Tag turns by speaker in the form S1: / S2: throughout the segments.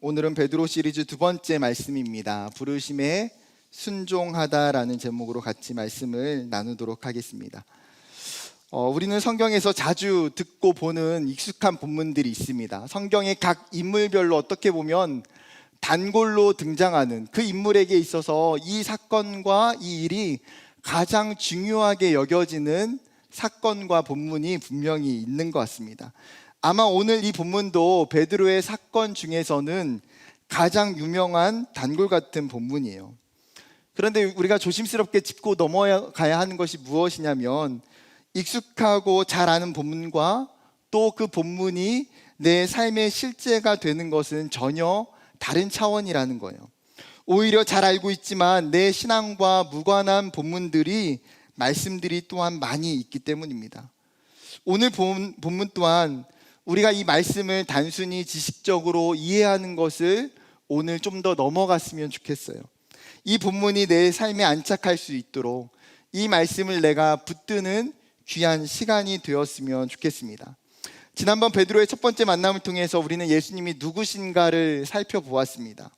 S1: 오늘은 베드로 시리즈 두 번째 말씀입니다. 부르심에 순종하다라는 제목으로 같이 말씀을 나누도록 하겠습니다. 우리는 성경에서 자주 듣고 보는 익숙한 본문들이 있습니다. 성경의 각 인물별로 어떻게 보면 단골로 등장하는 그 인물에게 있어서 이 사건과 이 일이 가장 중요하게 여겨지는 사건과 본문이 분명히 있는 것 같습니다. 아마 오늘 이 본문도 베드로의 사건 중에서는 가장 유명한 단골 같은 본문이에요. 그런데 우리가 조심스럽게 짚고 넘어가야 하는 것이 무엇이냐면, 익숙하고 잘 아는 본문과 또 그 본문이 내 삶의 실제가 되는 것은 전혀 다른 차원이라는 거예요. 오히려 잘 알고 있지만 내 신앙과 무관한 본문들이, 말씀들이 또한 많이 있기 때문입니다. 오늘 본문 또한 우리가 이 말씀을 단순히 지식적으로 이해하는 것을 오늘 좀 더 넘어갔으면 좋겠어요. 이 본문이 내 삶에 안착할 수 있도록 이 말씀을 내가 붙드는 귀한 시간이 되었으면 좋겠습니다. 지난번 베드로의 첫 번째 만남을 통해서 우리는 예수님이 누구신가를 살펴보았습니다.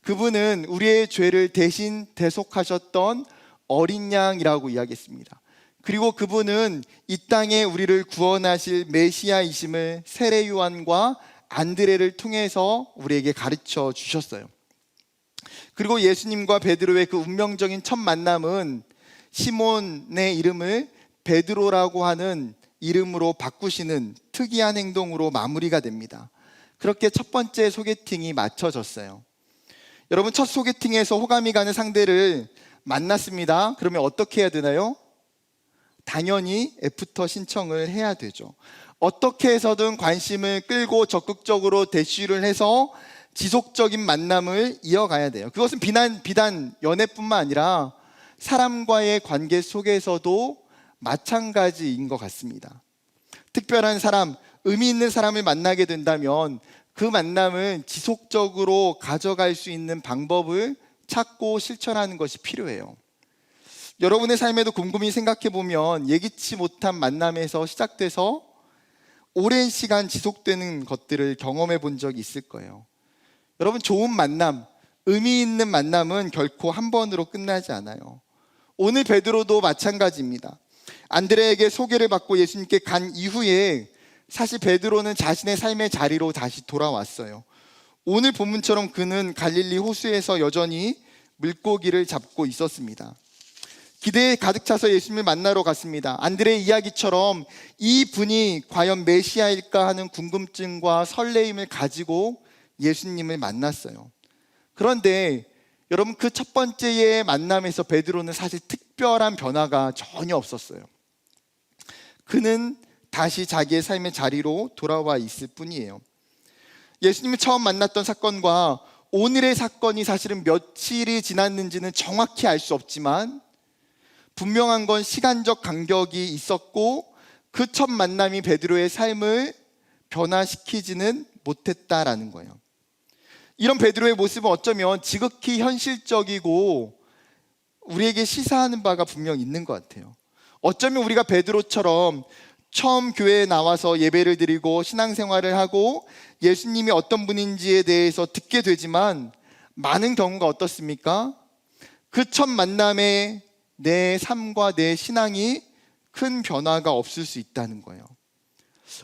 S1: 그분은 우리의 죄를 대신 대속하셨던 어린 양이라고 이야기했습니다. 그리고 그분은 이 땅에 우리를 구원하실 메시아이심을 세례 요한과 안드레를 통해서 우리에게 가르쳐 주셨어요. 그리고 예수님과 베드로의 그 운명적인 첫 만남은 시몬의 이름을 베드로라고 하는 이름으로 바꾸시는 특이한 행동으로 마무리가 됩니다. 그렇게 첫 번째 소개팅이 마쳐졌어요. 여러분, 첫 소개팅에서 호감이 가는 상대를 만났습니다. 그러면 어떻게 해야 되나요? 당연히 애프터 신청을 해야 되죠. 어떻게 해서든 관심을 끌고 적극적으로 대시를 해서 지속적인 만남을 이어가야 돼요. 그것은 비단 연애뿐만 아니라 사람과의 관계 속에서도 마찬가지인 것 같습니다. 특별한 사람, 의미 있는 사람을 만나게 된다면 그 만남을 지속적으로 가져갈 수 있는 방법을 찾고 실천하는 것이 필요해요. 여러분의 삶에도 곰곰이 생각해 보면 예기치 못한 만남에서 시작돼서 오랜 시간 지속되는 것들을 경험해 본 적이 있을 거예요. 여러분, 좋은 만남, 의미 있는 만남은 결코 한 번으로 끝나지 않아요. 오늘 베드로도 마찬가지입니다. 안드레에게 소개를 받고 예수님께 간 이후에 사실 베드로는 자신의 삶의 자리로 다시 돌아왔어요. 오늘 본문처럼 그는 갈릴리 호수에서 여전히 물고기를 잡고 있었습니다. 기대에 가득 차서 예수님을 만나러 갔습니다. 안드레의 이야기처럼 이 분이 과연 메시아일까 하는 궁금증과 설레임을 가지고 예수님을 만났어요. 그런데 여러분, 그 첫 번째의 만남에서 베드로는 사실 특별한 변화가 전혀 없었어요. 그는 다시 자기의 삶의 자리로 돌아와 있을 뿐이에요. 예수님을 처음 만났던 사건과 오늘의 사건이 사실은 며칠이 지났는지는 정확히 알 수 없지만 분명한 건 시간적 간격이 있었고 그 첫 만남이 베드로의 삶을 변화시키지는 못했다라는 거예요. 이런 베드로의 모습은 어쩌면 지극히 현실적이고 우리에게 시사하는 바가 분명 있는 것 같아요. 어쩌면 우리가 베드로처럼 처음 교회에 나와서 예배를 드리고 신앙생활을 하고 예수님이 어떤 분인지에 대해서 듣게 되지만 많은 경우가 어떻습니까? 그 첫 만남에 내 삶과 내 신앙이 큰 변화가 없을 수 있다는 거예요.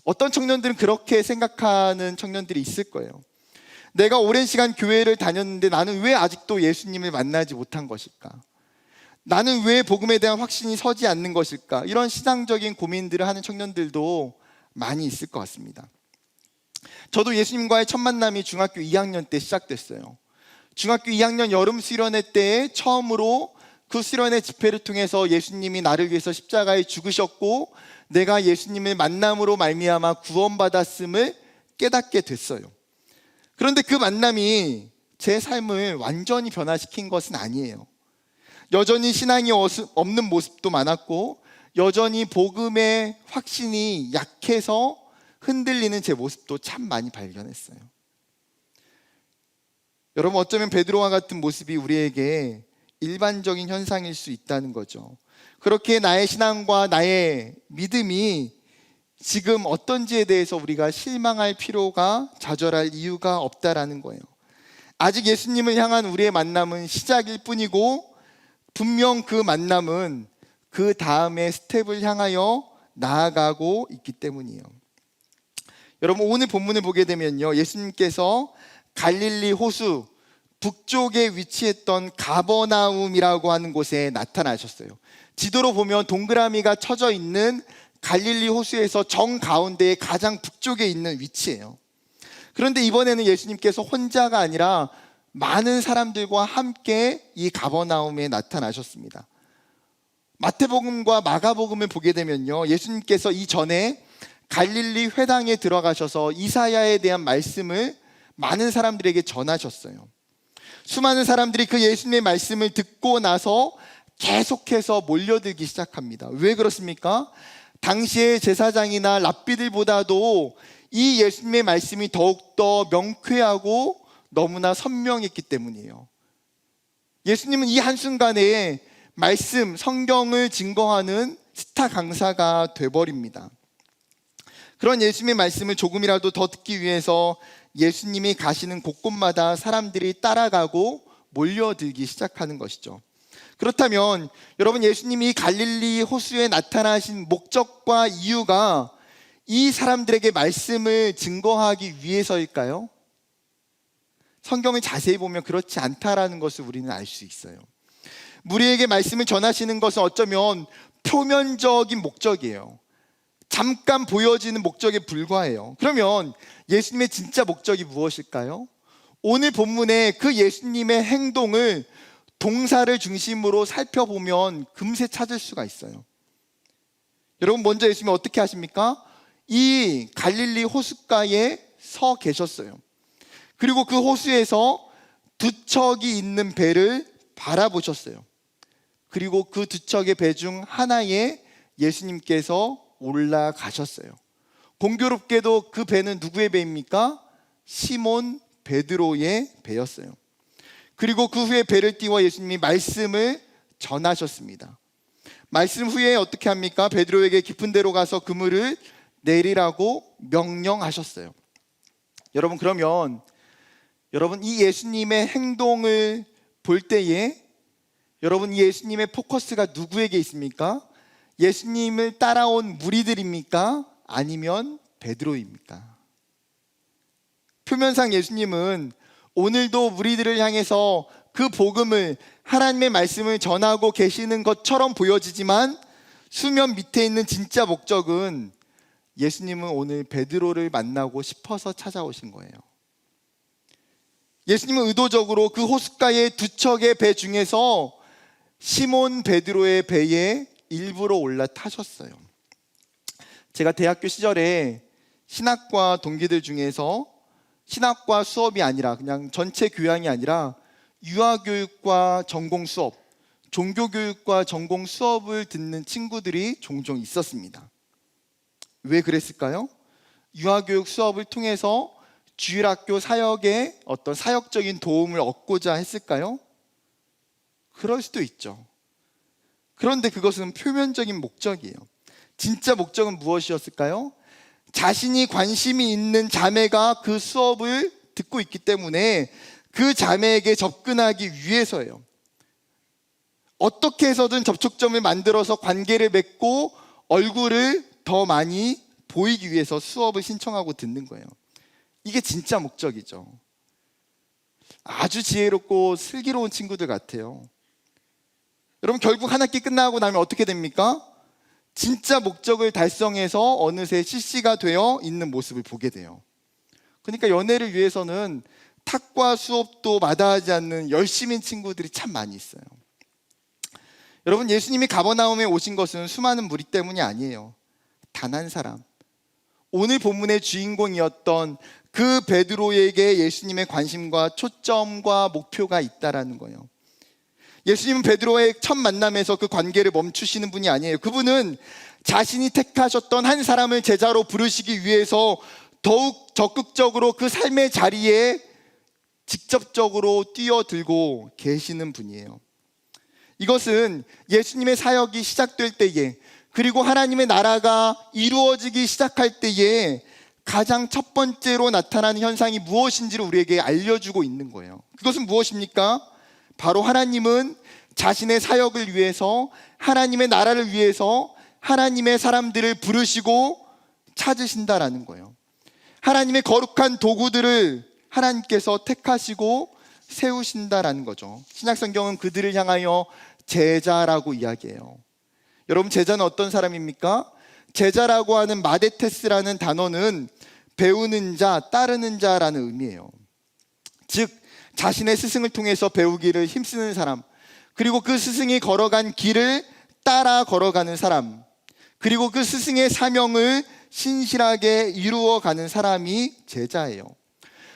S1: 어떤 청년들은 그렇게 생각하는 청년들이 있을 거예요. 내가 오랜 시간 교회를 다녔는데 나는 왜 아직도 예수님을 만나지 못한 것일까? 나는 왜 복음에 대한 확신이 서지 않는 것일까? 이런 신앙적인 고민들을 하는 청년들도 많이 있을 것 같습니다. 저도 예수님과의 첫 만남이 중학교 2학년 때 시작됐어요. 중학교 2학년 여름 수련회 때에 처음으로 그 수련회 집회를 통해서 예수님이 나를 위해서 십자가에 죽으셨고 내가 예수님을 만남으로 말미암아 구원받았음을 깨닫게 됐어요. 그런데 그 만남이 제 삶을 완전히 변화시킨 것은 아니에요. 여전히 신앙이 없는 모습도 많았고 여전히 복음의 확신이 약해서 흔들리는 제 모습도 참 많이 발견했어요. 여러분, 어쩌면 베드로와 같은 모습이 우리에게 일반적인 현상일 수 있다는 거죠. 그렇게 나의 신앙과 나의 믿음이 지금 어떤지에 대해서 우리가 실망할 필요가, 좌절할 이유가 없다라는 거예요. 아직 예수님을 향한 우리의 만남은 시작일 뿐이고 분명 그 만남은 그 다음의 스텝을 향하여 나아가고 있기 때문이에요. 여러분, 오늘 본문을 보게 되면요, 예수님께서 갈릴리 호수 북쪽에 위치했던 가버나움이라고 하는 곳에 나타나셨어요. 지도로 보면 동그라미가 쳐져 있는 갈릴리 호수에서 정가운데에 가장 북쪽에 있는 위치예요. 그런데 이번에는 예수님께서 혼자가 아니라 많은 사람들과 함께 이 가버나움에 나타나셨습니다. 마태복음과 마가복음을 보게 되면요, 예수님께서 이전에 갈릴리 회당에 들어가셔서 이사야에 대한 말씀을 많은 사람들에게 전하셨어요. 수많은 사람들이 그 예수님의 말씀을 듣고 나서 계속해서 몰려들기 시작합니다. 왜 그렇습니까? 당시의 제사장이나 랍비들보다도 이 예수님의 말씀이 더욱더 명쾌하고 너무나 선명했기 때문이에요. 예수님은 이 한순간에 말씀, 성경을 증거하는 스타 강사가 돼버립니다. 그런 예수님의 말씀을 조금이라도 더 듣기 위해서 예수님이 가시는 곳곳마다 사람들이 따라가고 몰려들기 시작하는 것이죠. 그렇다면 여러분, 예수님이 갈릴리 호수에 나타나신 목적과 이유가 이 사람들에게 말씀을 증거하기 위해서일까요? 성경을 자세히 보면 그렇지 않다라는 것을 우리는 알 수 있어요. 우리에게 말씀을 전하시는 것은 어쩌면 표면적인 목적이에요. 잠깐 보여지는 목적에 불과해요. 그러면 예수님의 진짜 목적이 무엇일까요? 오늘 본문에 그 예수님의 행동을 동사를 중심으로 살펴보면 금세 찾을 수가 있어요. 여러분, 먼저 예수님이 어떻게 하십니까? 이 갈릴리 호숫가에 서 계셨어요. 그리고 그 호수에서 두 척이 있는 배를 바라보셨어요. 그리고 그 두 척의 배 중 하나에 예수님께서 올라가셨어요. 공교롭게도 그 배는 누구의 배입니까? 시몬 베드로의 배였어요. 그리고 그 후에 배를 띄워 예수님이 말씀을 전하셨습니다. 말씀 후에 어떻게 합니까? 베드로에게 깊은 데로 가서 그물을 내리라고 명령하셨어요. 여러분, 그러면 이 예수님의 행동을 볼 때에 여러분, 이 예수님의 포커스가 누구에게 있습니까? 예수님을 따라온 무리들입니까? 아니면 베드로입니까? 표면상 예수님은 오늘도 무리들을 향해서 그 복음을, 하나님의 말씀을 전하고 계시는 것처럼 보여지지만 수면 밑에 있는 진짜 목적은 예수님은 오늘 베드로를 만나고 싶어서 찾아오신 거예요. 예수님은 의도적으로 그 호숫가의 두 척의 배 중에서 시몬 베드로의 배에 일부러 올라타셨어요. 제가 대학교 시절에 신학과 동기들 중에서 신학과 수업이 아니라 그냥 전체 교양이 아니라 유아교육과 전공 수업, 종교교육과 전공 수업을 듣는 친구들이 종종 있었습니다. 왜 그랬을까요? 유아교육 수업을 통해서 주일학교 사역에 어떤 사역적인 도움을 얻고자 했을까요? 그럴 수도 있죠. 그런데 그것은 표면적인 목적이에요. 진짜 목적은 무엇이었을까요? 자신이 관심이 있는 자매가 그 수업을 듣고 있기 때문에 그 자매에게 접근하기 위해서예요. 어떻게 해서든 접촉점을 만들어서 관계를 맺고 얼굴을 더 많이 보이기 위해서 수업을 신청하고 듣는 거예요. 이게 진짜 목적이죠. 아주 지혜롭고 슬기로운 친구들 같아요. 여러분, 결국 한 학기 끝나고 나면 어떻게 됩니까? 진짜 목적을 달성해서 어느새 CC가 되어 있는 모습을 보게 돼요. 그러니까 연애를 위해서는 탁과 수업도 마다하지 않는 열심인 친구들이 참 많이 있어요. 여러분, 예수님이 가버나움에 오신 것은 수많은 무리 때문이 아니에요. 단 한 사람, 오늘 본문의 주인공이었던 그 베드로에게 예수님의 관심과 초점과 목표가 있다라는 거예요. 예수님은 베드로의 첫 만남에서 그 관계를 멈추시는 분이 아니에요. 그분은 자신이 택하셨던 한 사람을 제자로 부르시기 위해서 더욱 적극적으로 그 삶의 자리에 직접적으로 뛰어들고 계시는 분이에요. 이것은 예수님의 사역이 시작될 때에, 그리고 하나님의 나라가 이루어지기 시작할 때에 가장 첫 번째로 나타나는 현상이 무엇인지를 우리에게 알려주고 있는 거예요. 그것은 무엇입니까? 바로 하나님은 자신의 사역을 위해서, 하나님의 나라를 위해서 하나님의 사람들을 부르시고 찾으신다라는 거예요. 하나님의 거룩한 도구들을 하나님께서 택하시고 세우신다라는 거죠. 신약성경은 그들을 향하여 제자라고 이야기해요. 여러분, 제자는 어떤 사람입니까? 제자라고 하는 마데테스라는 단어는 배우는 자, 따르는 자라는 의미예요. 즉, 자신의 스승을 통해서 배우기를 힘쓰는 사람, 그리고 그 스승이 걸어간 길을 따라 걸어가는 사람, 그리고 그 스승의 사명을 신실하게 이루어가는 사람이 제자예요.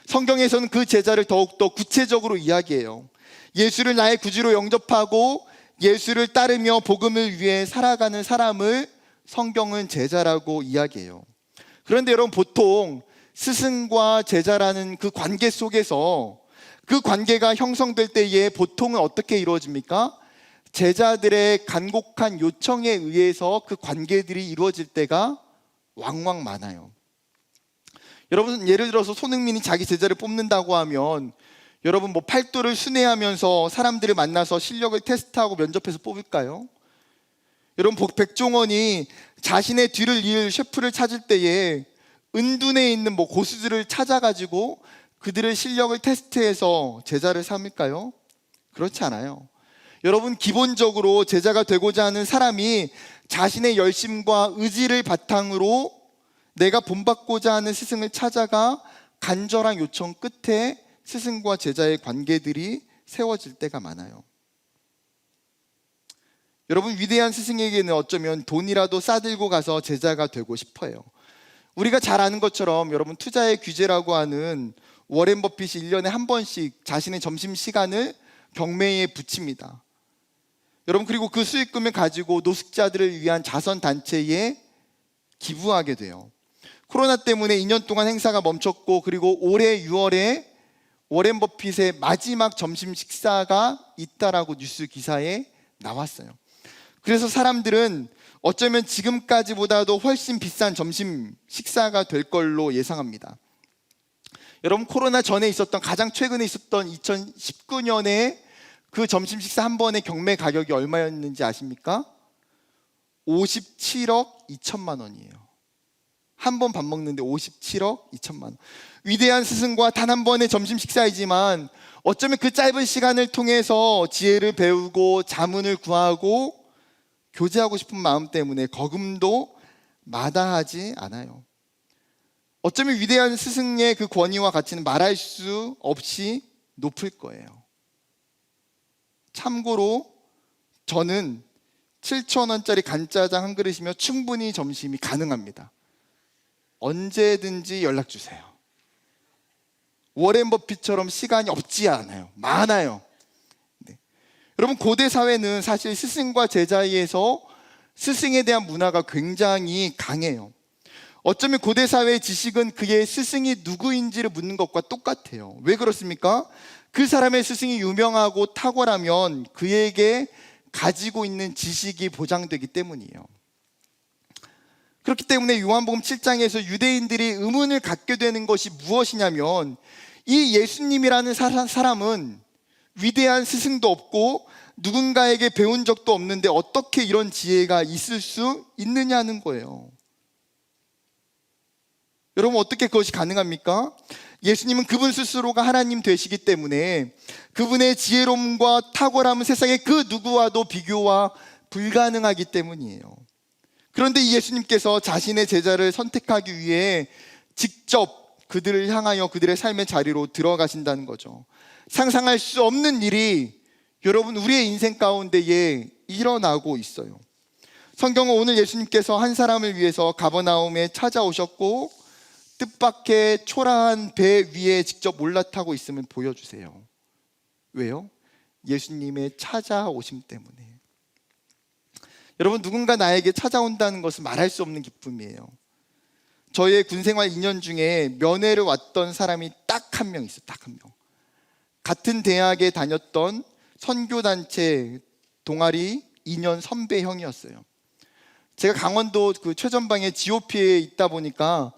S1: 성경에서는 그 제자를 더욱더 구체적으로 이야기해요. 예수를 나의 구주로 영접하고 예수를 따르며 복음을 위해 살아가는 사람을 성경은 제자라고 이야기해요. 그런데 여러분, 보통 스승과 제자라는 그 관계 속에서 그 관계가 형성될 때에 보통은 어떻게 이루어집니까? 제자들의 간곡한 요청에 의해서 그 관계들이 이루어질 때가 왕왕 많아요. 여러분, 예를 들어서 손흥민이 자기 제자를 뽑는다고 하면 여러분, 팔도를 순회하면서 사람들을 만나서 실력을 테스트하고 면접해서 뽑을까요? 여러분, 백종원이 자신의 뒤를 이을 셰프를 찾을 때에 은둔에 있는 고수들을 찾아가지고 그들의 실력을 테스트해서 제자를 삼을까요? 그렇지 않아요. 여러분, 기본적으로 제자가 되고자 하는 사람이 자신의 열심과 의지를 바탕으로 내가 본받고자 하는 스승을 찾아가 간절한 요청 끝에 스승과 제자의 관계들이 세워질 때가 많아요. 여러분, 위대한 스승에게는 어쩌면 돈이라도 싸들고 가서 제자가 되고 싶어요. 우리가 잘 아는 것처럼 여러분, 투자의 규제라고 하는 워렌 버핏이 1년에 한 번씩 자신의 점심시간을 경매에 붙입니다. 여러분, 그리고 그 수익금을 가지고 노숙자들을 위한 자선단체에 기부하게 돼요. 코로나 때문에 2년 동안 행사가 멈췄고, 그리고 올해 6월에 워렌 버핏의 마지막 점심 식사가 있다라고 뉴스 기사에 나왔어요. 그래서 사람들은 어쩌면 지금까지보다도 훨씬 비싼 점심 식사가 될 걸로 예상합니다. 여러분, 코로나 전에 있었던, 가장 최근에 있었던 2019년에 그 점심 식사 한 번의 경매 가격이 얼마였는지 아십니까? 57억 2천만 원이에요. 한 번 밥 먹는데 57억 2천만 원. 위대한 스승과 단 한 번의 점심 식사이지만 어쩌면 그 짧은 시간을 통해서 지혜를 배우고 자문을 구하고 교제하고 싶은 마음 때문에 거금도 마다하지 않아요. 어쩌면 위대한 스승의 그 권위와 가치는 말할 수 없이 높을 거예요. 참고로 저는 7,000원짜리 간짜장 한 그릇이면 충분히 점심이 가능합니다. 언제든지 연락 주세요. 워렌 버핏처럼 시간이 없지 않아요. 많아요. 네. 여러분, 고대 사회는 사실 스승과 제자에서 스승에 대한 문화가 굉장히 강해요. 어쩌면 고대 사회의 지식은 그의 스승이 누구인지를 묻는 것과 똑같아요. 왜 그렇습니까? 그 사람의 스승이 유명하고 탁월하면 그에게 가지고 있는 지식이 보장되기 때문이에요. 그렇기 때문에 요한복음 7장에서 유대인들이 의문을 갖게 되는 것이 무엇이냐면, 이 예수님이라는 사람은 위대한 스승도 없고 누군가에게 배운 적도 없는데 어떻게 이런 지혜가 있을 수 있느냐는 거예요. 여러분, 어떻게 그것이 가능합니까? 예수님은 그분 스스로가 하나님 되시기 때문에 그분의 지혜로움과 탁월함은 세상의 그 누구와도 비교와 불가능하기 때문이에요. 그런데 이 예수님께서 자신의 제자를 선택하기 위해 직접 그들을 향하여 그들의 삶의 자리로 들어가신다는 거죠. 상상할 수 없는 일이 여러분, 우리의 인생 가운데에 일어나고 있어요. 성경은 오늘 예수님께서 한 사람을 위해서 가버나움에 찾아오셨고 뜻밖의 초라한 배 위에 직접 올라타고 있음을 보여주세요. 왜요? 예수님의 찾아오심 때문에. 여러분, 누군가 나에게 찾아온다는 것은 말할 수 없는 기쁨이에요. 저의 군생활 2년 중에 면회를 왔던 사람이 딱 한 명 있어요. 딱 한 명. 같은 대학에 다녔던 선교단체 동아리 2년 선배 형이었어요. 제가 강원도 그 최전방에 GOP에 있다 보니까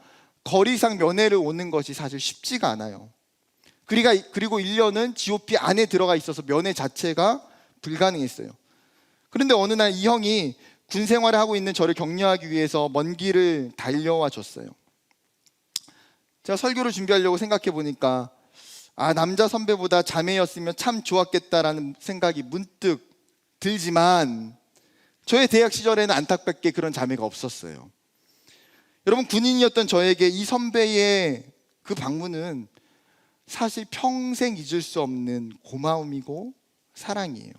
S1: 거리상 면회를 오는 것이 사실 쉽지가 않아요. 그리고 1년은 GOP 안에 들어가 있어서 면회 자체가 불가능했어요. 그런데 어느 날 이 형이 군 생활을 하고 있는 저를 격려하기 위해서 먼 길을 달려와 줬어요. 제가 설교를 준비하려고 생각해 보니까 남자 선배보다 자매였으면 참 좋았겠다라는 생각이 문득 들지만 저의 대학 시절에는 안타깝게 그런 자매가 없었어요. 여러분, 군인이었던 저에게 이 선배의 그 방문은 사실 평생 잊을 수 없는 고마움이고 사랑이에요.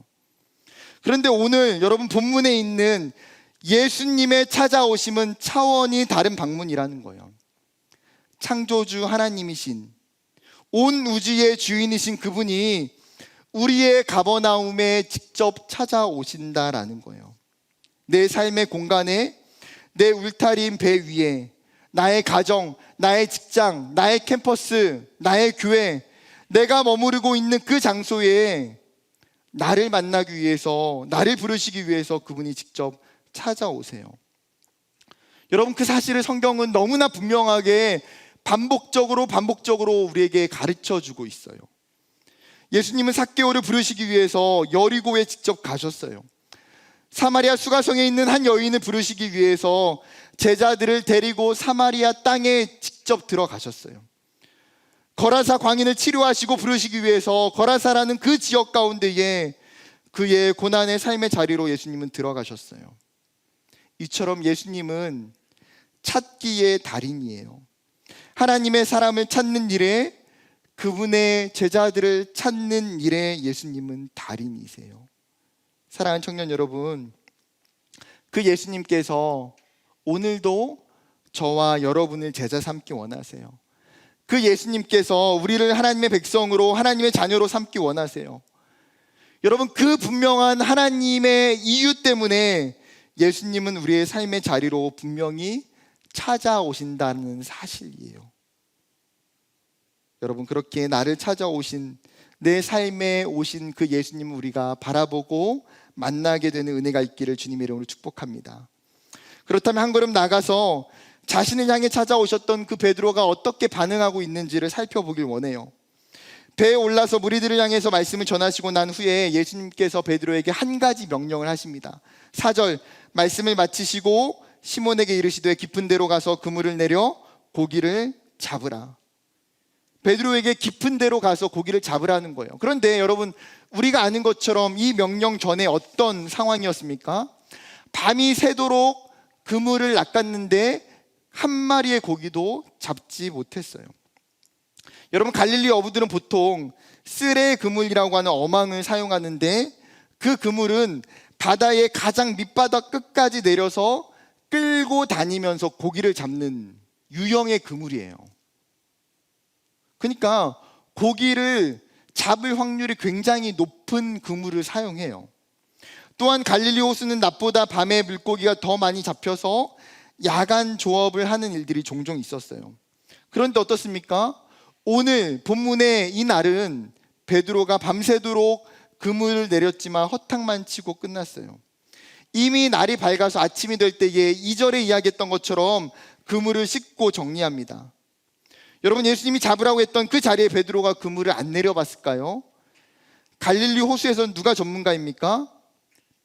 S1: 그런데 오늘 여러분 본문에 있는 예수님의 찾아오심은 차원이 다른 방문이라는 거예요. 창조주 하나님이신, 온 우주의 주인이신 그분이 우리의 가버나움에 직접 찾아오신다라는 거예요. 내 삶의 공간에, 내 울타리인 배 위에, 나의 가정, 나의 직장, 나의 캠퍼스, 나의 교회, 내가 머무르고 있는 그 장소에 나를 만나기 위해서, 나를 부르시기 위해서 그분이 직접 찾아오세요. 여러분, 그 사실을 성경은 너무나 분명하게 반복적으로 우리에게 가르쳐주고 있어요. 예수님은 삭개오를 부르시기 위해서 여리고에 직접 가셨어요. 사마리아 수가성에 있는 한 여인을 부르시기 위해서 제자들을 데리고 사마리아 땅에 직접 들어가셨어요. 거라사 광인을 치료하시고 부르시기 위해서 거라사라는 그 지역 가운데에 그의 고난의 삶의 자리로 예수님은 들어가셨어요. 이처럼 예수님은 찾기의 달인이에요. 하나님의 사람을 찾는 일에, 그분의 제자들을 찾는 일에 예수님은 달인이세요. 사랑하는 청년 여러분, 그 예수님께서 오늘도 저와 여러분을 제자 삼기 원하세요. 그 예수님께서 우리를 하나님의 백성으로, 하나님의 자녀로 삼기 원하세요. 여러분, 그 분명한 하나님의 이유 때문에 예수님은 우리의 삶의 자리로 분명히 찾아오신다는 사실이에요. 여러분, 그렇게 나를 찾아오신, 내 삶에 오신 그 예수님을 우리가 바라보고 만나게 되는 은혜가 있기를 주님의 이름으로 축복합니다. 그렇다면 한 걸음 나가서 자신을 향해 찾아오셨던 그 베드로가 어떻게 반응하고 있는지를 살펴보길 원해요. 배에 올라서 무리들을 향해서 말씀을 전하시고 난 후에 예수님께서 베드로에게 한 가지 명령을 하십니다. 4절, 말씀을 마치시고 시몬에게 이르시되 깊은 데로 가서 그물을 내려 고기를 잡으라. 베드로에게 깊은 데로 가서 고기를 잡으라는 거예요. 그런데 여러분, 우리가 아는 것처럼 이 명령 전에 어떤 상황이었습니까? 밤이 새도록 그물을 낚았는데 한 마리의 고기도 잡지 못했어요. 여러분, 갈릴리 어부들은 보통 쓰레 그물이라고 하는 어망을 사용하는데, 그 그물은 바다의 가장 밑바닥 끝까지 내려서 끌고 다니면서 고기를 잡는 유형의 그물이에요. 그러니까 고기를 잡을 확률이 굉장히 높은 그물을 사용해요. 또한 갈릴리 호수는 낮보다 밤에 물고기가 더 많이 잡혀서 야간 조업을 하는 일들이 종종 있었어요. 그런데 어떻습니까? 오늘 본문의 이 날은 베드로가 밤새도록 그물을 내렸지만 허탕만 치고 끝났어요. 이미 날이 밝아서 아침이 될 때에 2절에 이야기했던 것처럼 그물을 씻고 정리합니다. 여러분, 예수님이 잡으라고 했던 그 자리에 베드로가 그물을 안 내려봤을까요? 갈릴리 호수에서는 누가 전문가입니까?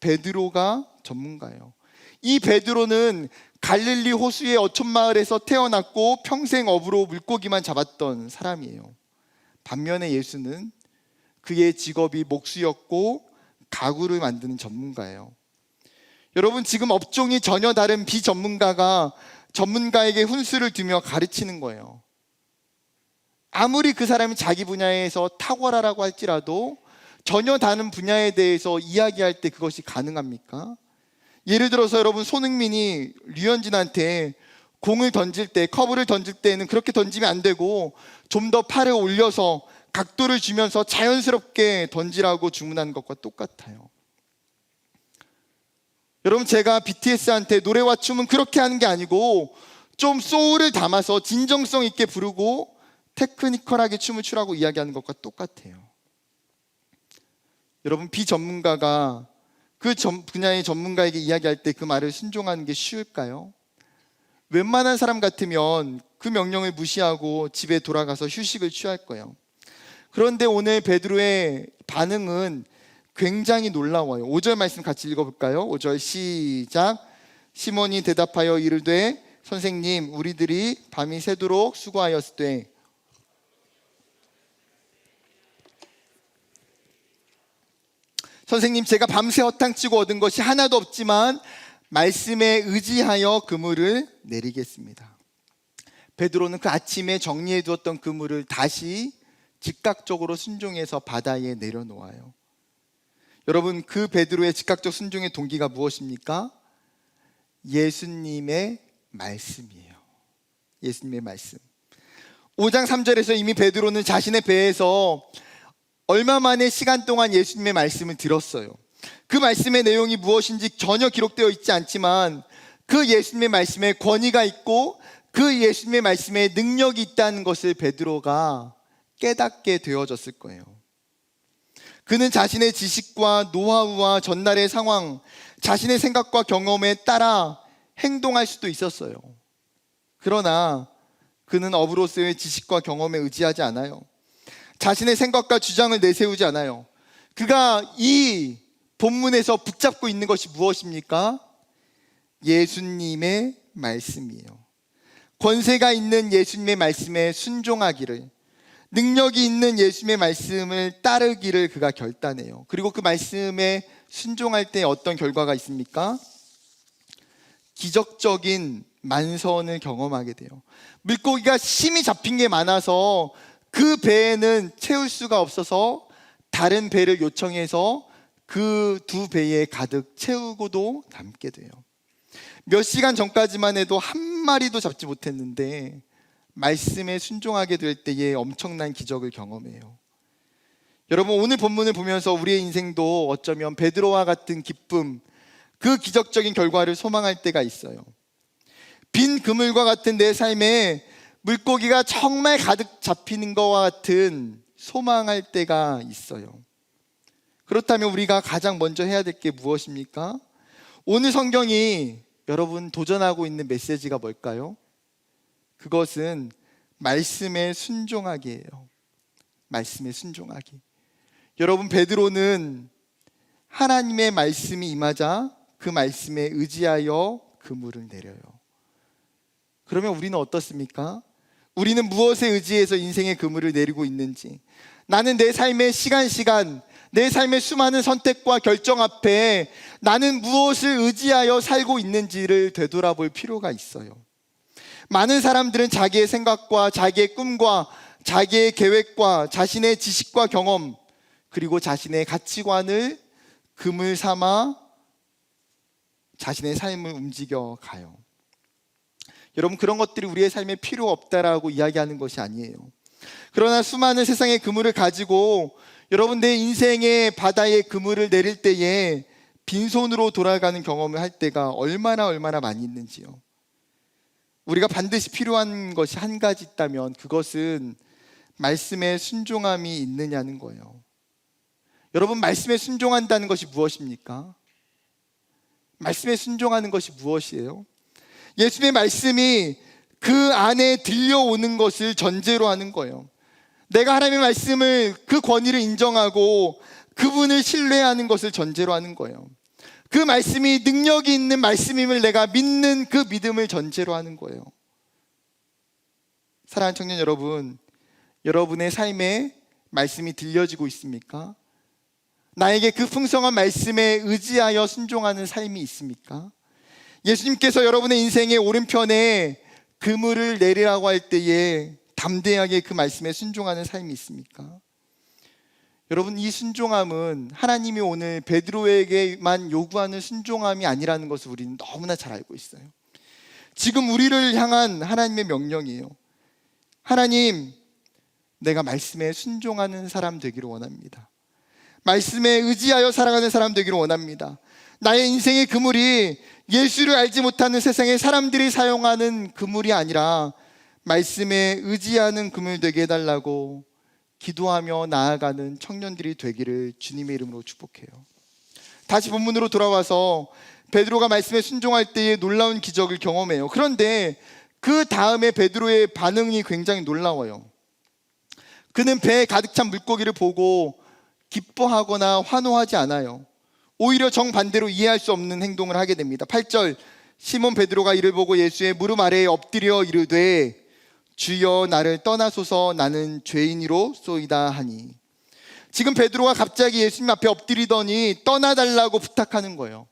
S1: 베드로가 전문가예요. 이 베드로는 갈릴리 호수의 어촌마을에서 태어났고 평생 어부로 물고기만 잡았던 사람이에요. 반면에 예수는 그의 직업이 목수였고 가구를 만드는 전문가예요. 여러분, 지금 업종이 전혀 다른 비전문가가 전문가에게 훈수를 두며 가르치는 거예요. 아무리 그 사람이 자기 분야에서 탁월하라고 할지라도 전혀 다른 분야에 대해서 이야기할 때 그것이 가능합니까? 예를 들어서 여러분, 손흥민이 류현진한테 공을 던질 때, 커브를 던질 때는 그렇게 던지면 안 되고 좀 더 팔을 올려서 각도를 주면서 자연스럽게 던지라고 주문한 것과 똑같아요. 여러분, 제가 BTS한테 노래와 춤은 그렇게 하는 게 아니고 좀 소울을 담아서 진정성 있게 부르고 테크니컬하게 춤을 추라고 이야기하는 것과 똑같아요. 여러분, 비전문가가 그 분야의 전문가에게 이야기할 때 그 말을 순종하는 게 쉬울까요? 웬만한 사람 같으면 그 명령을 무시하고 집에 돌아가서 휴식을 취할 거예요. 그런데 오늘 베드로의 반응은 굉장히 놀라워요. 5절 말씀 같이 읽어볼까요? 5절 시작. 시몬이 대답하여 이르되 선생님, 우리들이 밤이 새도록 수고하였으되. 선생님, 제가 밤새 허탕치고 얻은 것이 하나도 없지만 말씀에 의지하여 그물을 내리겠습니다. 베드로는 그 아침에 정리해 두었던 그물을 다시 즉각적으로 순종해서 바다에 내려놓아요. 여러분, 그 베드로의 즉각적 순종의 동기가 무엇입니까? 예수님의 말씀이에요. 예수님의 말씀. 5장 3절에서 이미 베드로는 자신의 배에서 얼마 만에 시간 동안 예수님의 말씀을 들었어요. 그 말씀의 내용이 무엇인지 전혀 기록되어 있지 않지만 그 예수님의 말씀에 권위가 있고 그 예수님의 말씀에 능력이 있다는 것을 베드로가 깨닫게 되어졌을 거예요. 그는 자신의 지식과 노하우와 전날의 상황, 자신의 생각과 경험에 따라 행동할 수도 있었어요. 그러나 그는 업으로서의 지식과 경험에 의지하지 않아요. 자신의 생각과 주장을 내세우지 않아요. 그가 이 본문에서 붙잡고 있는 것이 무엇입니까? 예수님의 말씀이에요. 권세가 있는 예수님의 말씀에 순종하기를, 능력이 있는 예수님의 말씀을 따르기를 그가 결단해요. 그리고 그 말씀에 순종할 때 어떤 결과가 있습니까? 기적적인 만선을 경험하게 돼요. 물고기가 심이 잡힌 게 많아서 그 배에는 채울 수가 없어서 다른 배를 요청해서 그 두 배에 가득 채우고도 남게 돼요. 몇 시간 전까지만 해도 한 마리도 잡지 못했는데 말씀에 순종하게 될 때에 엄청난 기적을 경험해요. 여러분, 오늘 본문을 보면서 우리의 인생도 어쩌면 베드로와 같은 기쁨, 그 기적적인 결과를 소망할 때가 있어요. 빈 그물과 같은 내 삶에 물고기가 정말 가득 잡히는 것과 같은 소망할 때가 있어요. 그렇다면 우리가 가장 먼저 해야 될 게 무엇입니까? 오늘 성경이 여러분 도전하고 있는 메시지가 뭘까요? 그것은 말씀에 순종하기예요. 말씀에 순종하기. 여러분, 베드로는 하나님의 말씀이 임하자 그 말씀에 의지하여 그물을 내려요. 그러면 우리는 어떻습니까? 우리는 무엇에 의지해서 인생의 그물을 내리고 있는지, 나는 내 삶의 시간, 내 삶의 수많은 선택과 결정 앞에 나는 무엇을 의지하여 살고 있는지를 되돌아볼 필요가 있어요. 많은 사람들은 자기의 생각과 자기의 꿈과 자기의 계획과 자신의 지식과 경험, 그리고 자신의 가치관을 그물 삼아 자신의 삶을 움직여 가요. 여러분, 그런 것들이 우리의 삶에 필요 없다라고 이야기하는 것이 아니에요. 그러나 수많은 세상의 그물을 가지고 여러분, 내 인생의 바다에 그물을 내릴 때에 빈손으로 돌아가는 경험을 할 때가 얼마나 많이 있는지요. 우리가 반드시 필요한 것이 한 가지 있다면 그것은 말씀에 순종함이 있느냐는 거예요. 여러분, 말씀에 순종한다는 것이 무엇입니까? 말씀에 순종하는 것이 무엇이에요? 예수님의 말씀이 그 안에 들려오는 것을 전제로 하는 거예요. 내가 하나님의 말씀을, 그 권위를 인정하고 그분을 신뢰하는 것을 전제로 하는 거예요. 그 말씀이 능력이 있는 말씀임을 내가 믿는 그 믿음을 전제로 하는 거예요. 사랑하는 청년 여러분, 여러분의 삶에 말씀이 들려지고 있습니까? 나에게 그 풍성한 말씀에 의지하여 순종하는 삶이 있습니까? 예수님께서 여러분의 인생의 오른편에 그물을 내리라고 할 때에 담대하게 그 말씀에 순종하는 삶이 있습니까? 여러분, 이 순종함은 하나님이 오늘 베드로에게만 요구하는 순종함이 아니라는 것을 우리는 너무나 잘 알고 있어요. 지금 우리를 향한 하나님의 명령이에요. 하나님, 내가 말씀에 순종하는 사람 되기를 원합니다. 말씀에 의지하여 살아가는 사람 되기를 원합니다. 나의 인생의 그물이 예수를 알지 못하는 세상의 사람들이 사용하는 그물이 아니라 말씀에 의지하는 그물 되게 해달라고 기도하며 나아가는 청년들이 되기를 주님의 이름으로 축복해요. 다시 본문으로 돌아와서 베드로가 말씀에 순종할 때에 놀라운 기적을 경험해요. 그런데 그 다음에 베드로의 반응이 굉장히 놀라워요. 그는 배에 가득 찬 물고기를 보고 기뻐하거나 환호하지 않아요. 오히려 정반대로 이해할 수 없는 행동을 하게 됩니다. 8절, 시몬 베드로가 이를 보고 예수의 무릎 아래에 엎드려 이르되 주여 나를 떠나소서 나는 죄인이로소이다 하니. 지금 베드로가 갑자기 예수님 앞에 엎드리더니 떠나달라고 부탁하는 거예요.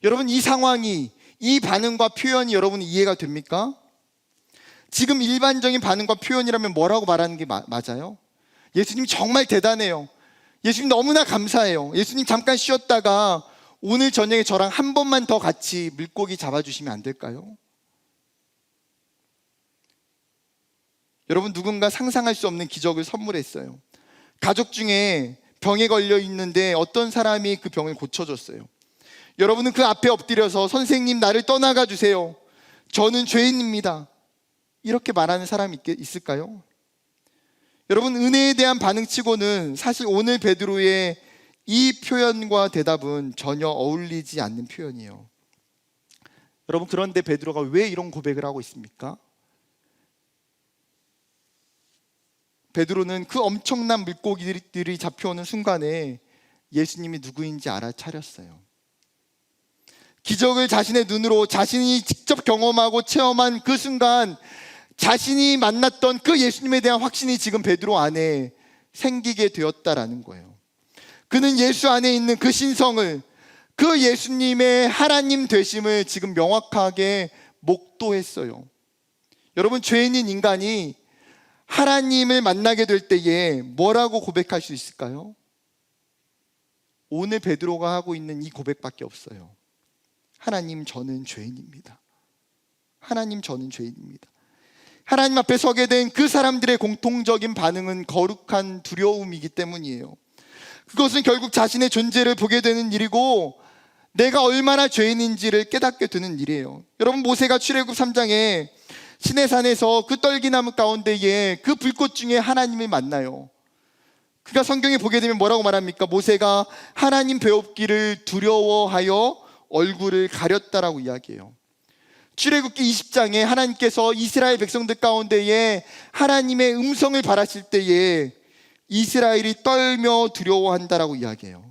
S1: 여러분, 이 상황이, 이 반응과 표현이 여러분 이해가 됩니까? 지금 일반적인 반응과 표현이라면 뭐라고 말하는 게 맞아요? 예수님 정말 대단해요. 예수님 너무나 감사해요. 예수님 잠깐 쉬었다가 오늘 저녁에 저랑 한 번만 더 같이 물고기 잡아주시면 안 될까요? 여러분, 누군가 상상할 수 없는 기적을 선물했어요. 가족 중에 병에 걸려 있는데 어떤 사람이 그 병을 고쳐줬어요. 여러분은 그 앞에 엎드려서 선생님 나를 떠나가 주세요. 저는 죄인입니다. 이렇게 말하는 사람이 있을까요? 여러분, 은혜에 대한 반응치고는 사실 오늘 베드로의 이 표현과 대답은 전혀 어울리지 않는 표현이에요. 여러분, 그런데 베드로가 왜 이런 고백을 하고 있습니까? 베드로는 그 엄청난 물고기들이 잡혀오는 순간에 예수님이 누구인지 알아차렸어요. 기적을 자신의 눈으로 자신이 직접 경험하고 체험한 그 순간 자신이 만났던 그 예수님에 대한 확신이 지금 베드로 안에 생기게 되었다라는 거예요. 그는 예수 안에 있는 그 신성을, 그 예수님의 하나님 되심을 지금 명확하게 목도했어요. 여러분, 죄인인 인간이 하나님을 만나게 될 때에 뭐라고 고백할 수 있을까요? 오늘 베드로가 하고 있는 이 고백밖에 없어요. 하나님, 저는 죄인입니다. 하나님, 저는 죄인입니다. 하나님 앞에 서게 된 그 사람들의 공통적인 반응은 거룩한 두려움이기 때문이에요. 그것은 결국 자신의 존재를 보게 되는 일이고 내가 얼마나 죄인인지를 깨닫게 되는 일이에요. 여러분, 모세가 출애굽 3장에 시내산에서 그 떨기나무 가운데에 그 불꽃 중에 하나님을 만나요. 그가 성경에 보게 되면 뭐라고 말합니까? 모세가 하나님 배웁기를 두려워하여 얼굴을 가렸다라고 이야기해요. 출애굽기 20장에 하나님께서 이스라엘 백성들 가운데에 하나님의 음성을 바라실 때에 이스라엘이 떨며 두려워한다라고 이야기해요.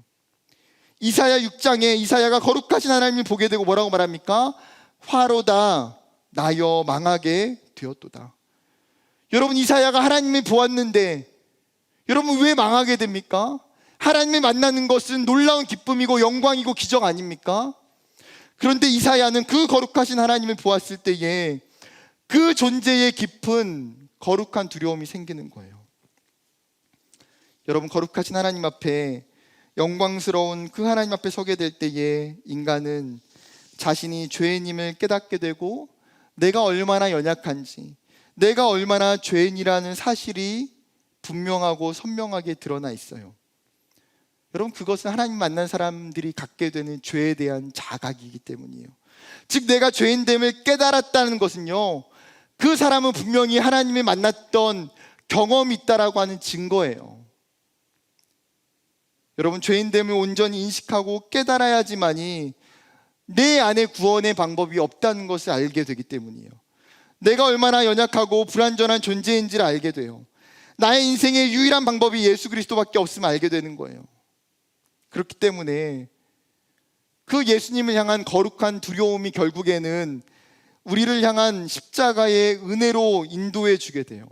S1: 이사야 6장에 이사야가 거룩하신 하나님을 보게 되고 뭐라고 말합니까? 화로다 나여 망하게 되었도다. 여러분, 이사야가 하나님을 보았는데 여러분 왜 망하게 됩니까? 하나님을 만나는 것은 놀라운 기쁨이고 영광이고 기적 아닙니까? 그런데 이사야는 그 거룩하신 하나님을 보았을 때에 그 존재의 깊은 거룩한 두려움이 생기는 거예요. 여러분, 거룩하신 하나님 앞에, 영광스러운 그 하나님 앞에 서게 될 때에 인간은 자신이 죄인임을 깨닫게 되고 내가 얼마나 연약한지, 내가 얼마나 죄인이라는 사실이 분명하고 선명하게 드러나 있어요. 여러분, 그것은 하나님 만난 사람들이 갖게 되는 죄에 대한 자각이기 때문이에요. 즉, 내가 죄인됨을 깨달았다는 것은요, 그 사람은 분명히 하나님을 만났던 경험이 있다라고 하는 증거예요. 여러분, 죄인됨을 온전히 인식하고 깨달아야지만이 내 안에 구원의 방법이 없다는 것을 알게 되기 때문이에요. 내가 얼마나 연약하고 불완전한 존재인지를 알게 돼요. 나의 인생의 유일한 방법이 예수 그리스도밖에 없음을 알게 되는 거예요. 그렇기 때문에 그 예수님을 향한 거룩한 두려움이 결국에는 우리를 향한 십자가의 은혜로 인도해 주게 돼요.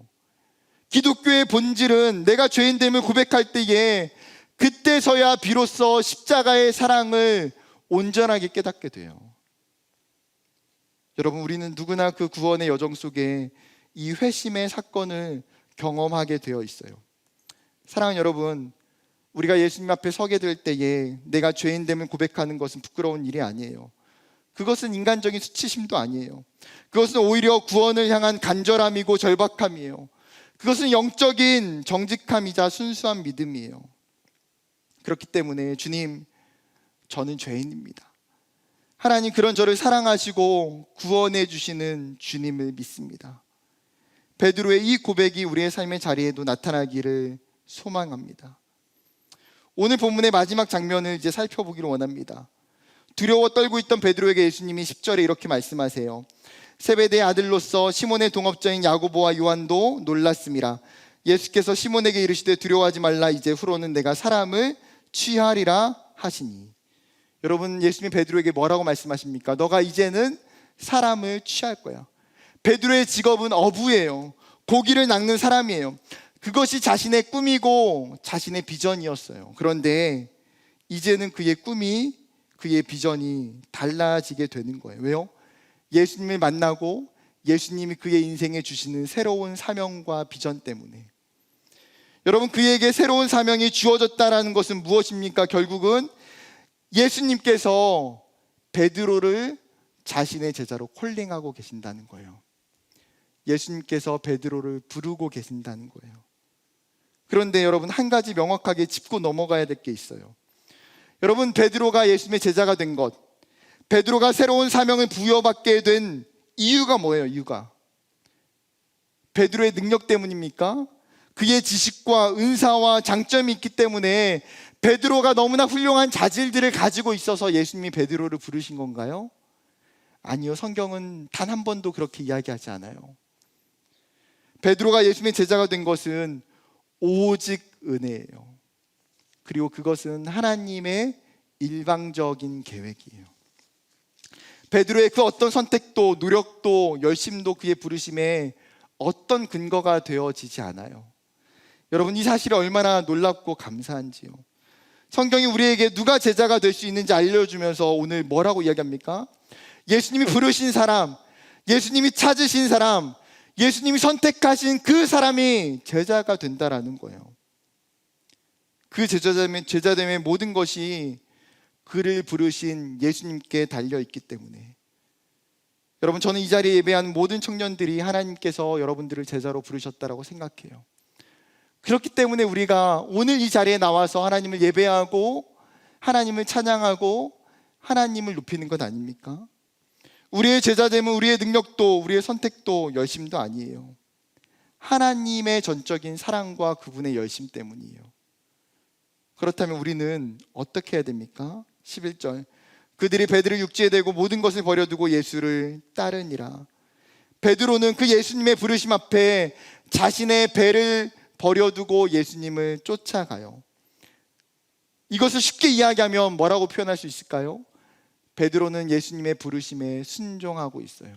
S1: 기독교의 본질은 내가 죄인됨을 고백할 때에 그때서야 비로소 십자가의 사랑을 온전하게 깨닫게 돼요. 여러분, 우리는 누구나 그 구원의 여정 속에 이 회심의 사건을 경험하게 되어 있어요. 사랑하는 여러분, 우리가 예수님 앞에 서게 될 때에 내가 죄인됨을 고백하는 것은 부끄러운 일이 아니에요. 그것은 인간적인 수치심도 아니에요. 그것은 오히려 구원을 향한 간절함이고 절박함이에요. 그것은 영적인 정직함이자 순수한 믿음이에요. 그렇기 때문에 주님, 저는 죄인입니다. 하나님, 그런 저를 사랑하시고 구원해 주시는 주님을 믿습니다. 베드로의 이 고백이 우리의 삶의 자리에도 나타나기를 소망합니다. 오늘 본문의 마지막 장면을 이제 살펴보기를 원합니다. 두려워 떨고 있던 베드로에게 예수님이 10절에 이렇게 말씀하세요. 세베대의 아들로서 시몬의 동업자인 야고보와 요한도 놀랐음이라. 예수께서 시몬에게 이르시되 두려워하지 말라. 이제 후로는 내가 사람을 취하리라 하시니. 여러분, 예수님이 베드로에게 뭐라고 말씀하십니까? 너가 이제는 사람을 취할 거야. 베드로의 직업은 어부예요. 고기를 낚는 사람이에요. 그것이 자신의 꿈이고 자신의 비전이었어요. 그런데 이제는 그의 꿈이, 그의 비전이 달라지게 되는 거예요. 왜요? 예수님을 만나고 예수님이 그의 인생에 주시는 새로운 사명과 비전 때문에. 여러분, 그에게 새로운 사명이 주어졌다는 것은 무엇입니까? 결국은 예수님께서 베드로를 자신의 제자로 콜링하고 계신다는 거예요. 예수님께서 베드로를 부르고 계신다는 거예요. 그런데 여러분, 한 가지 명확하게 짚고 넘어가야 될 게 있어요. 여러분, 베드로가 예수님의 제자가 된 것, 베드로가 새로운 사명을 부여받게 된 이유가 뭐예요? 이유가 베드로의 능력 때문입니까? 그의 지식과 은사와 장점이 있기 때문에 베드로가 너무나 훌륭한 자질들을 가지고 있어서 예수님이 베드로를 부르신 건가요? 아니요, 성경은 단 한 번도 그렇게 이야기하지 않아요. 베드로가 예수님의 제자가 된 것은 오직 은혜예요. 그리고 그것은 하나님의 일방적인 계획이에요. 베드로의 그 어떤 선택도, 노력도, 열심도 그의 부르심에 어떤 근거가 되어지지 않아요. 여러분, 이 사실이 얼마나 놀랍고 감사한지요. 성경이 우리에게 누가 제자가 될 수 있는지 알려주면서 오늘 뭐라고 이야기합니까? 예수님이 부르신 사람, 예수님이 찾으신 사람, 예수님이 선택하신 그 사람이 제자가 된다라는 거예요. 그 제자됨의 모든 것이 그를 부르신 예수님께 달려있기 때문에. 여러분, 저는 이 자리에 예배하는 모든 청년들이 하나님께서 여러분들을 제자로 부르셨다고 생각해요. 그렇기 때문에 우리가 오늘 이 자리에 나와서 하나님을 예배하고 하나님을 찬양하고 하나님을 높이는 것 아닙니까? 우리의 제자됨은 우리의 능력도, 우리의 선택도, 열심도 아니에요. 하나님의 전적인 사랑과 그분의 열심 때문이에요. 그렇다면 우리는 어떻게 해야 됩니까? 11절, 그들이 베드로 육지에 대고 모든 것을 버려두고 예수를 따르니라. 베드로는 그 예수님의 부르심 앞에 자신의 배를 버려두고 예수님을 쫓아가요. 이것을 쉽게 이야기하면 뭐라고 표현할 수 있을까요? 베드로는 예수님의 부르심에 순종하고 있어요.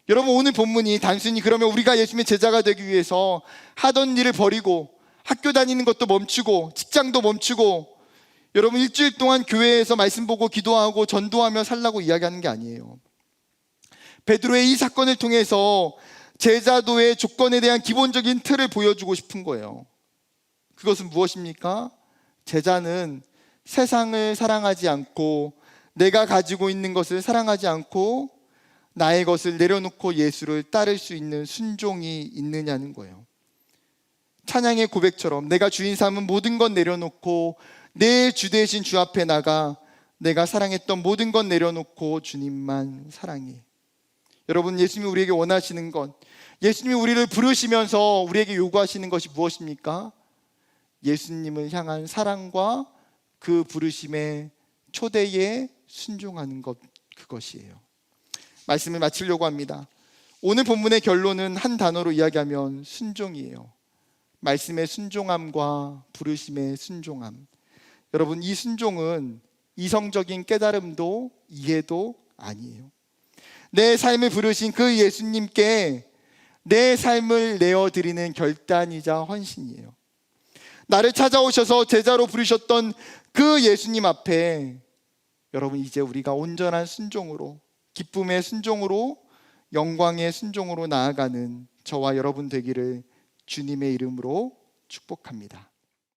S1: 여러분, 오늘 본문이 단순히 그러면 우리가 예수님의 제자가 되기 위해서 하던 일을 버리고 학교 다니는 것도 멈추고 직장도 멈추고 여러분 일주일 동안 교회에서 말씀 보고 기도하고 전도하며 살라고 이야기하는 게 아니에요. 베드로의 이 사건을 통해서 제자도의 조건에 대한 기본적인 틀을 보여주고 싶은 거예요. 그것은 무엇입니까? 제자는 세상을 사랑하지 않고 내가 가지고 있는 것을 사랑하지 않고 나의 것을 내려놓고 예수를 따를 수 있는 순종이 있느냐는 거예요. 찬양의 고백처럼 내가 주인 삼은 모든 것 내려놓고 내 주 대신 주 앞에 나가 내가 사랑했던 모든 것 내려놓고 주님만 사랑해. 여러분, 예수님이 우리에게 원하시는 것, 예수님이 우리를 부르시면서 우리에게 요구하시는 것이 무엇입니까? 예수님을 향한 사랑과 그 부르심의 초대에 순종하는 것, 그것이에요. 말씀을 마치려고 합니다. 오늘 본문의 결론은 한 단어로 이야기하면 순종이에요. 말씀의 순종함과 부르심의 순종함. 여러분, 이 순종은 이성적인 깨달음도 이해도 아니에요. 내 삶을 부르신 그 예수님께 내 삶을 내어드리는 결단이자 헌신이에요. 나를 찾아오셔서 제자로 부르셨던 그 예수님 앞에 여러분, 이제 우리가 온전한 순종으로, 기쁨의 순종으로, 영광의 순종으로 나아가는 저와 여러분 되기를 주님의 이름으로 축복합니다.